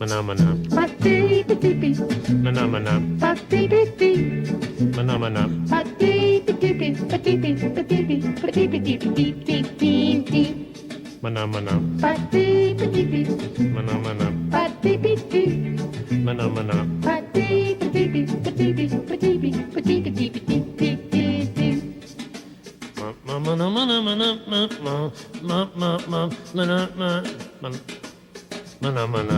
Mana mana. Mana mana. Mana mana. Mana mana. Mana mana. Mana mana.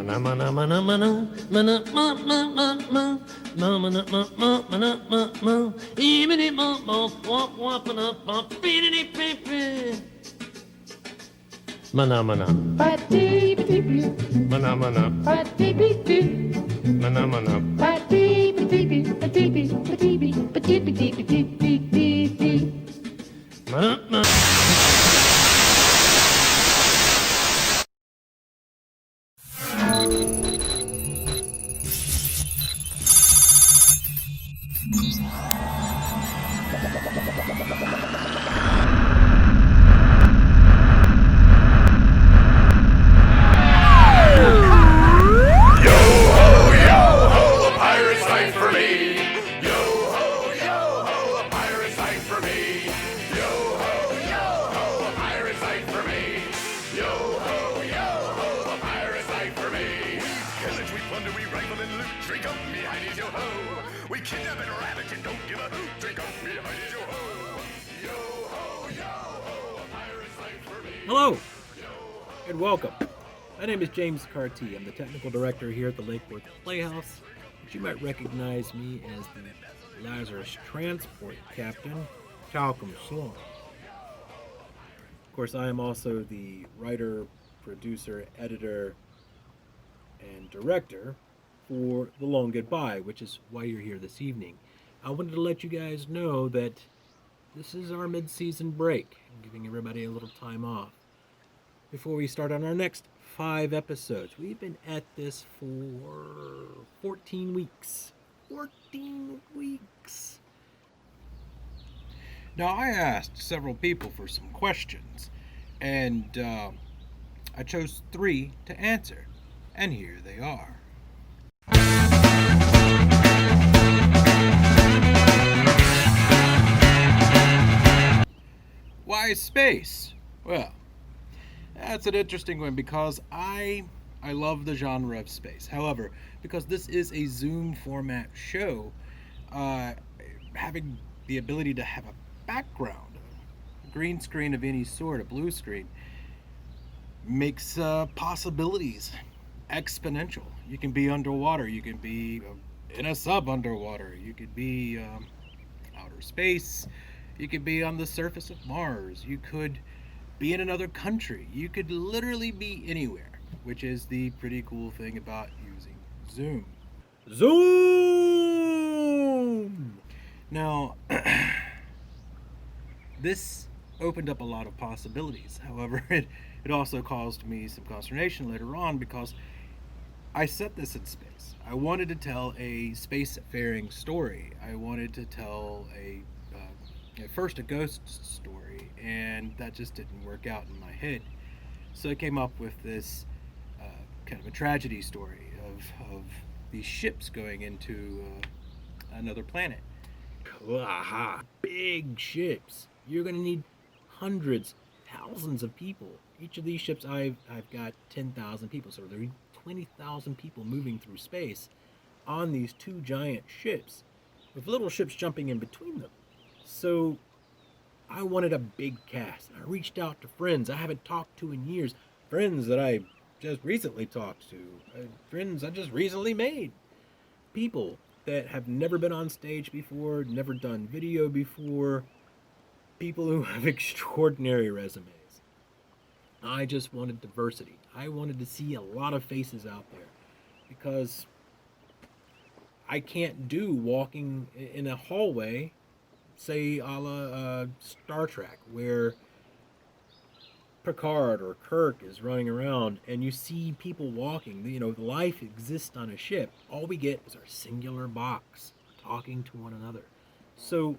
Mana mana mana mana mana mana. Mana mana. Mana mana. Mana mana mana mana mana mana mana. Mana mana. Mana mana. Mana. Hello, and welcome. My name is James Carty. I'm the technical director here at the Lake Worth Playhouse, but you might recognize me as the Lazarus Transport Captain, Talcum Sloan. Of course, I am also the writer, producer, editor, and director for The Long Goodbye, which is why you're here this evening. I wanted to let you guys know that this is our mid-season break. I'm giving everybody a little time off before we start on our next 5 episodes. We've been at this for 14 weeks. 14 weeks! Now, I asked several people for some questions, and I chose 3 to answer, and here they are. Why space? Well, that's an interesting one because I love the genre of space. However, because this is a Zoom format show, having the ability to have a background, a green screen of any sort, a blue screen, makes possibilities exponential. You can be underwater, you can be in a sub underwater, you could be outer space, you could be on the surface of Mars, you could be in another country, you could literally be anywhere, which is the pretty cool thing about using Zoom. Zoom! Now, this opened up a lot of possibilities. However, it also caused me some consternation later on because I set this in space. I wanted to tell a spacefaring story. I wanted to tell at first a ghost story, and that just didn't work out in my head. So I came up with this kind of a tragedy story of these ships going into another planet. Aha! Big ships. You're going to need hundreds, thousands of people. Each of these ships, I've got 10,000 people, so there are 20,000 people moving through space on these 2 giant ships, with little ships jumping in between them. So I wanted a big cast. I reached out to friends I haven't talked to in years, friends that I just recently talked to, friends I just recently made, people that have never been on stage before, never done video before, people who have extraordinary resumes. I just wanted diversity. I wanted to see a lot of faces out there because I can't do walking in a hallway, say a la Star Trek, where Picard or Kirk is running around and you see people walking. You know, life exists on a ship. All we get is our singular box, talking to one another. So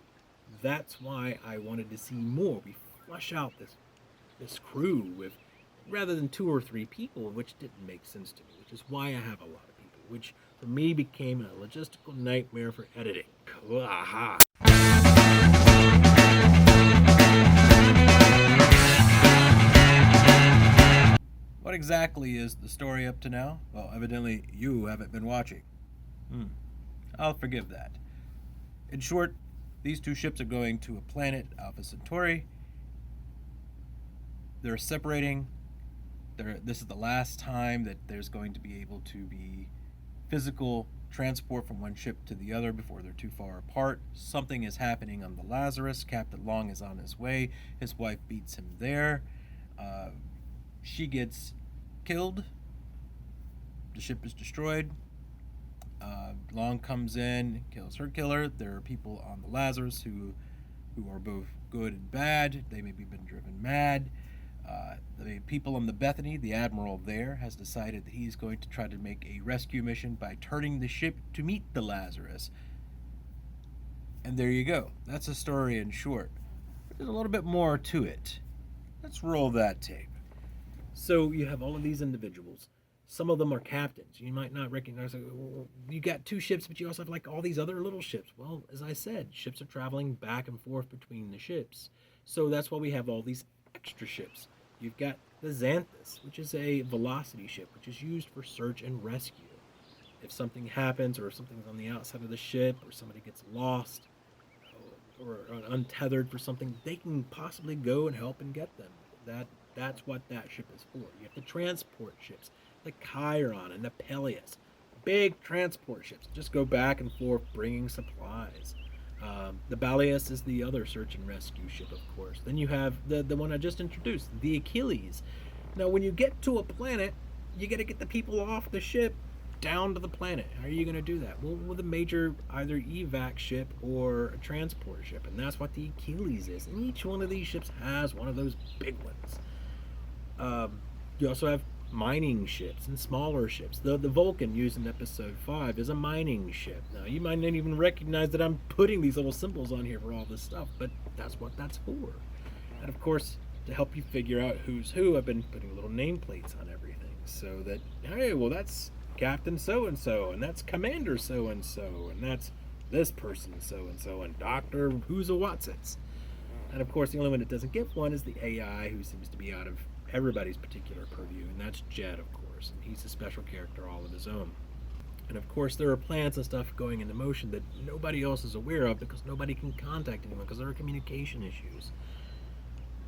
that's why I wanted to see more. We flesh out this crew with rather than 2 or 3 people, which didn't make sense to me, which is why I have a lot of people, which for me became a logistical nightmare for editing. Aha. What exactly is the story up to now? Well, evidently you haven't been watching. I'll forgive that. In short, these 2 ships are going to a planet, Alpha Centauri. They're separating. This is the last time that there's going to be able to be physical transport from one ship to the other before they're too far apart. Something is happening on the Lazarus. Captain Long is on his way. His wife beats him there. She gets killed. The ship is destroyed. Long comes in, kills her killer. There are people on the Lazarus who are both good and bad. They maybe been driven mad. The people on the Bethany, the admiral there, has decided that he's going to try to make a rescue mission by turning the ship to meet the Lazarus. And there you go. That's a story in short. There's a little bit more to it. Let's roll that tape. So you have all of these individuals. Some of them are captains. You might not recognize, you got 2 ships, but you also have like all these other little ships. Well, as I said, ships are traveling back and forth between the ships. So that's why we have all these extra ships. You've got the Xanthus, which is a velocity ship, which is used for search and rescue. If something happens, or if something's on the outside of the ship, or somebody gets lost, or untethered for something, they can possibly go and help and get them. That's what that ship is for. You have the transport ships, the Chiron and the Peleus. Big transport ships. Just go back and forth bringing supplies. The Balius is the other search and rescue ship, of course. Then you have the one I just introduced, the Achilles. Now, when you get to a planet, you got to get the people off the ship down to the planet. How are you going to do that? Well, with a major either evac ship or a transport ship, and that's what the Achilles is. And each one of these ships has one of those big ones. You also have mining ships and smaller ships. The Vulcan used in episode 5 is a mining ship. Now, you might not even recognize that I'm putting these little symbols on here for all this stuff, but that's what that's for. And of course, to help you figure out who's who, I've been putting little nameplates on everything so that, hey, well, that's Captain so-and-so, and that's Commander so-and-so, and that's this person so-and-so, and Dr. Who's a Watsits. And of course, the only one that doesn't get one is the AI, who seems to be out of everybody's particular purview, and that's Jed, of course, and he's a special character all of his own. And of course, there are plans and stuff going into motion that nobody else is aware of because nobody can contact anyone because there are communication issues.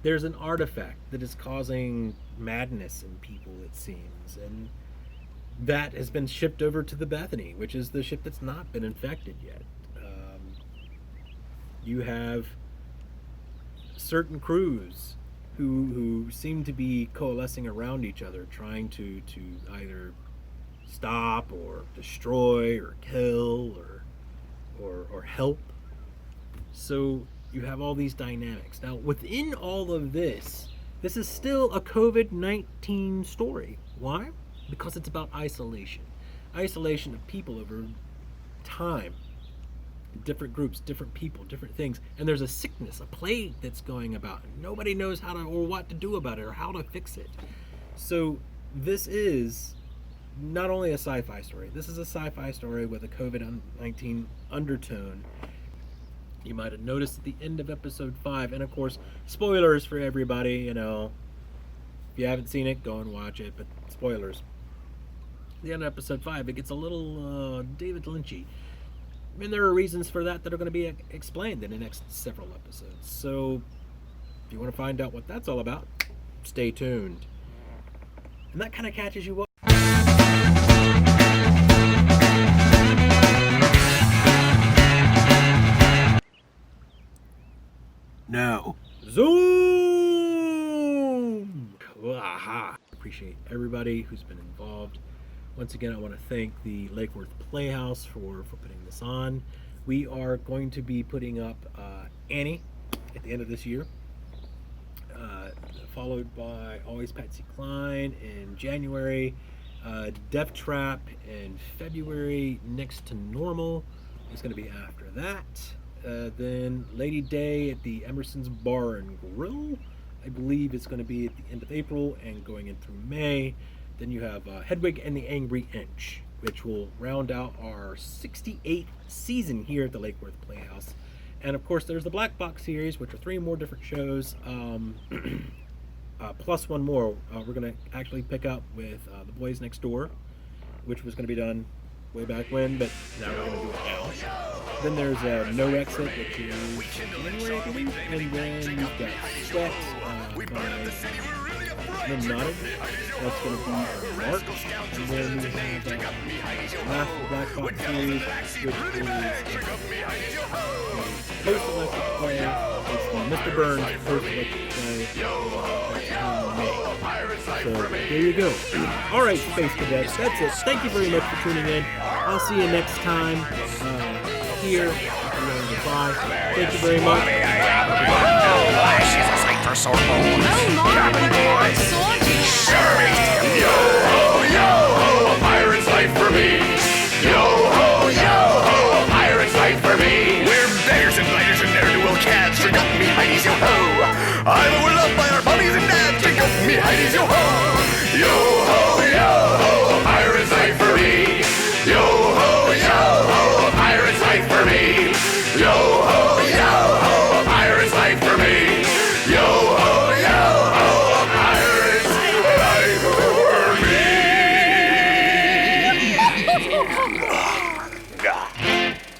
There's an artifact that is causing madness in people, it seems, and that has been shipped over to the Bethany, which is the ship that's not been infected yet. You have certain crews who seem to be coalescing around each other, trying to either stop or destroy or kill or help. So you have all these dynamics. Now, within all of this is still a COVID-19 story. Why? Because it's about isolation. Isolation of people over time. Different groups, different people, different things. And there's a sickness, a plague that's going about. And nobody knows how to or what to do about it or how to fix it. So this is not only a sci-fi story. This is a sci-fi story with a COVID-19 undertone. You might have noticed at the end of episode 5, and of course, spoilers for everybody, you know. If you haven't seen it, go and watch it, but spoilers. At the end of episode 5, it gets a little David Lynchy. And there are reasons for that that are going to be explained in the next several episodes. So, if you want to find out what that's all about, stay tuned. And that kind of catches you up. Now, zoom! Aha! Appreciate everybody who's been involved. Once again, I want to thank the Lake Worth Playhouse for putting this on. We are going to be putting up Annie at the end of this year, followed by Always Patsy Cline in January, Death Trap in February, Next to Normal is going to be after that. Then Lady Day at the Emerson's Bar and Grill. I believe it's going to be at the end of April and going in through May. Then you have Hedwig and the Angry Inch, which will round out our 68th season here at the Lake Worth Playhouse. And of course, there's the Black Box series, which are 3 more different shows, plus one more. We're going to actually pick up with The Boys Next Door, which was going to be done way back when, but now we're going to do it now. Then there's No Exit, which is January, I believe. And then you've got Sweat by Hypnotic. That's going to be March. And then we have Last Black Box series, which is post-electric play. It's Mr. Burns' post-electric play. So there you go. All right, Space Cadets, that's it. Thank you very much for tuning in. I'll see you next time here. Thank you very much. She's a sight for sore bones. Oh, Mom, Comedy boys. sword. Sure makes you yo, yo.